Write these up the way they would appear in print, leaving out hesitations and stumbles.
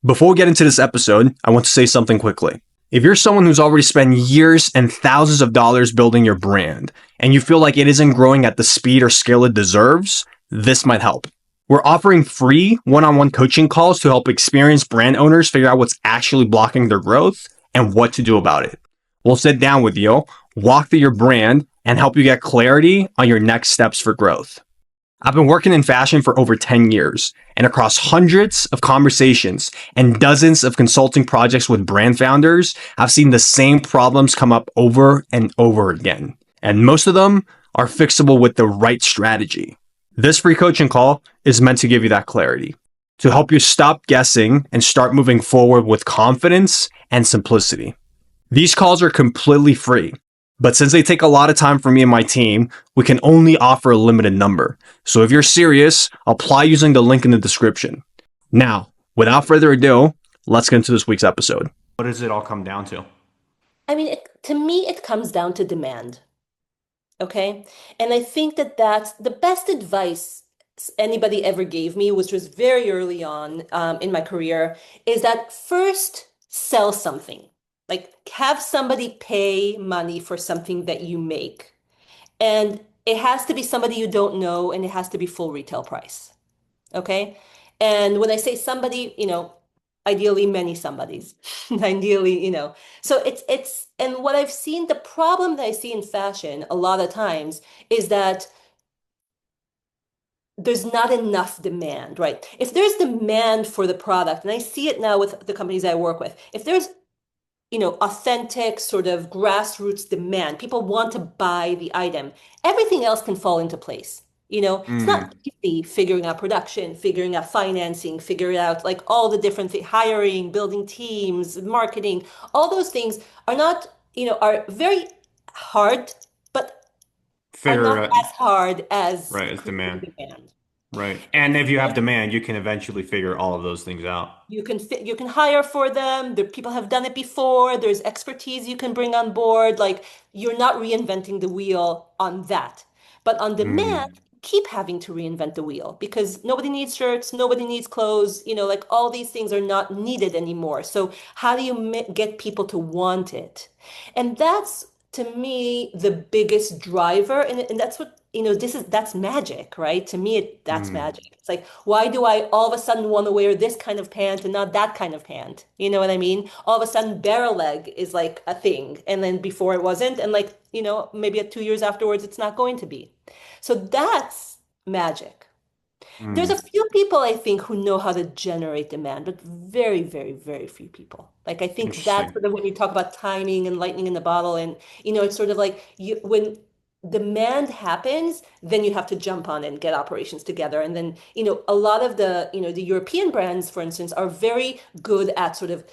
Before we get into this episode, I want to say something quickly. If you're someone who's already spent years and thousands of dollars building your brand, and you feel like it isn't growing at the speed or scale it deserves, this might help. We're offering free one-on-one coaching calls to help experienced brand owners figure out what's actually blocking their growth and what to do about it. We'll sit down with you, walk through your brand, and help you get clarity on your next steps for growth. I've been working in fashion for over 10 years, and across hundreds of conversations and dozens of consulting projects with brand founders, I've seen the same problems come up over and over again. And most of them are fixable with the right strategy. This free coaching call is meant to give you that clarity, to help you stop guessing and start moving forward with confidence and simplicity. These calls are completely free. But since they take a lot of time for me and my team, we can only offer a limited number. So if you're serious, apply using the link in the description. Now, without further ado, let's get into this week's episode. What does it all come down to? I mean, to me, it comes down to demand. Okay. And I think that that's the best advice anybody ever gave me, which was very early on in my career, is that first sell something. Like have somebody pay money for something that you make. And it has to be somebody you don't know, and it has to be full retail price. Okay. And when I say somebody, ideally many somebodies, ideally, so and what I've seen, the problem that I see in fashion a lot of times is that there's not enough demand, right? If there's demand for the product, and I see it now with the companies I work with, if there's authentic sort of grassroots demand. People want to buy the item. Everything else can fall into place. It's not easy figuring out production, figuring out financing, figuring out like all the different hiring, building teams, marketing. All those things are not, are very hard, but are Figure not out, as hard as right, it's creating demand. demand. Right. And if you have demand, you can eventually figure all of those things out. You can hire for them. People have done it before. There's expertise you can bring on board. Like you're not reinventing the wheel on that. But on demand, Mm, keep having to reinvent the wheel because nobody needs shirts, nobody needs clothes, like all these things are not needed anymore. So how do you get people to want it? And that's to me the biggest driver, and that's what that's magic, right? To me that's mm. magic. It's like, why do I all of a sudden want to wear this kind of pant and not that kind of pant? You know what I mean? All of a sudden barrel leg is like a thing, and then before it wasn't, and like maybe at 2 years afterwards it's not going to be. So that's magic. There's a Mm. few people I think who know how to generate demand, but very, very, very few people. Like I think that's Interesting. sort of when you talk about timing and lightning in the bottle, and it's sort of like when demand happens, then you have to jump on and get operations together. And then, a lot of the European brands, for instance, are very good at sort of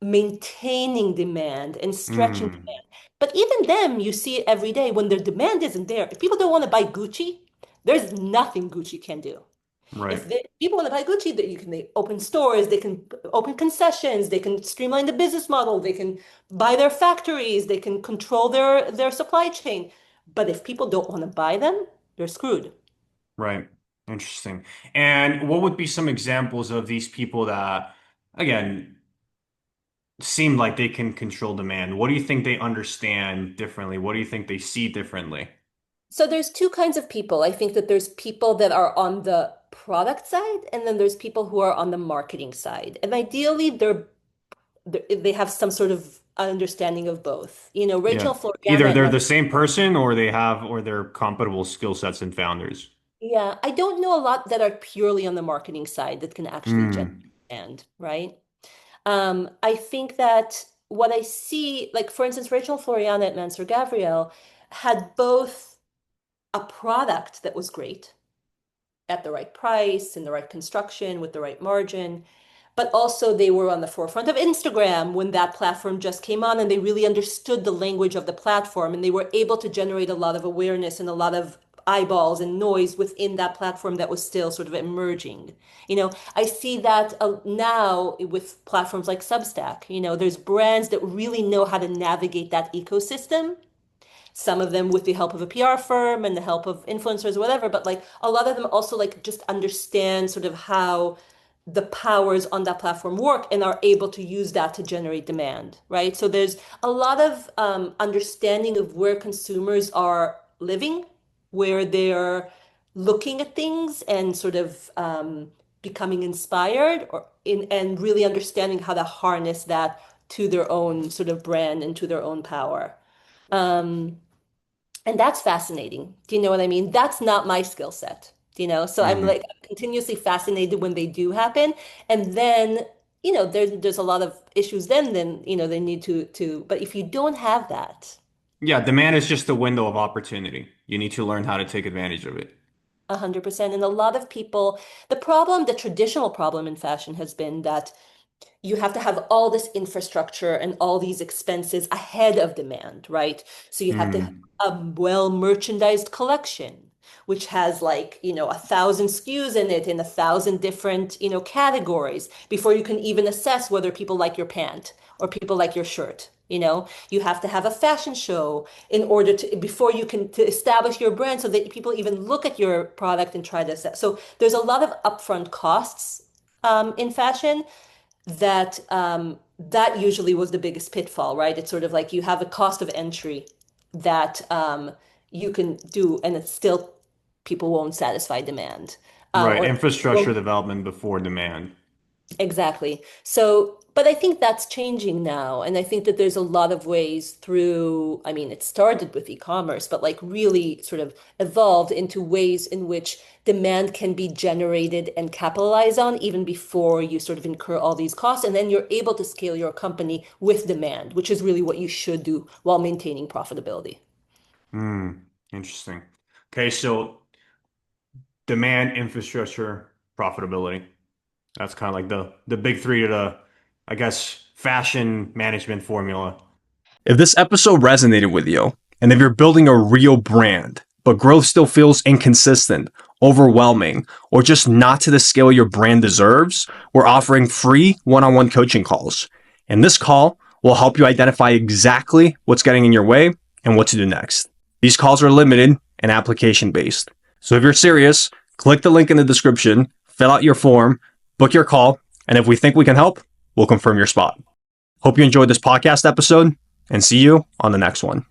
maintaining demand and stretching Mm. demand. But even them, you see it every day when their demand isn't there. If people don't want to buy Gucci, there's nothing Gucci can do. Right. If people want to buy Gucci, they open stores, they can open concessions, they can streamline the business model, they can buy their factories, they can control their supply chain. But if people don't want to buy them, they're screwed. Right. Interesting. And what would be some examples of these people that, again, seem like they can control demand? What do you think they understand differently? What do you think they see differently? So there's two kinds of people. I think that there's people that are on the product side, and then there's people who are on the marketing side. And ideally, they have some sort of understanding of both. Yeah. Rachel Floriana Either at they're Man. the same person or they're comparable skill sets and founders. Yeah, I don't know a lot that are purely on the marketing side that can actually generate Mm. demand, right? I think that what I see, like for instance, Rachel Floriana at Mansur Gavriel had both a product that was great at the right price, in the right construction, with the right margin, but also they were on the forefront of Instagram when that platform just came on, and they really understood the language of the platform, and they were able to generate a lot of awareness and a lot of eyeballs and noise within that platform that was still sort of emerging. I see that now with platforms like Substack. There's brands that really know how to navigate that ecosystem, some of them with the help of a PR firm and the help of influencers or whatever, but like a lot of them also like just understand sort of how the powers on that platform work and are able to use that to generate demand, right? So there's a lot of understanding of where consumers are living, where they're looking at things and sort of becoming inspired and really understanding how to harness that to their own sort of brand and to their own power. Um, and that's fascinating. Do you know what I mean? That's not my skill set, So I'm Mhm. like continuously fascinated when they do happen. And then, there's a lot of issues then, they need but if you don't have that, Yeah, demand is just a window of opportunity. You need to learn how to take advantage of it. 100%. And a lot of people, the traditional problem in fashion has been that you have to have all this infrastructure and all these expenses ahead of demand, right? So you have to have Mm. a well merchandised collection, which has like, 1,000 SKUs in it in 1,000 different, categories before you can even assess whether people like your pant or people like your shirt. You have to have a fashion show in order before you can to establish your brand so that people even look at your product and try to assess. So there's a lot of upfront costs in fashion that usually was the biggest pitfall, right? It's sort of like you have a cost of entry that you can do, and it's still people won't satisfy demand. Right, Or infrastructure well, development before demand. exactly. So, but I think that's changing now. And I think that there's a lot of ways through, I mean, it started with e-commerce, but like really sort of evolved into ways in which demand can be generated and capitalized on even before you sort of incur all these costs. And then you're able to scale your company with demand, which is really what you should do while maintaining profitability. Hmm, interesting. Okay, so demand, infrastructure, profitability. That's kind of like the big three to the, I guess, fashion management formula. If this episode resonated with you, and if you're building a real brand, but growth still feels inconsistent, overwhelming, or just not to the scale your brand deserves, we're offering free one-on-one coaching calls. And this call will help you identify exactly what's getting in your way and what to do next. These calls are limited and application based. So if you're serious, click the link in the description, fill out your form, book your call, and if we think we can help, we'll confirm your spot. Hope you enjoyed this podcast episode and see you on the next one.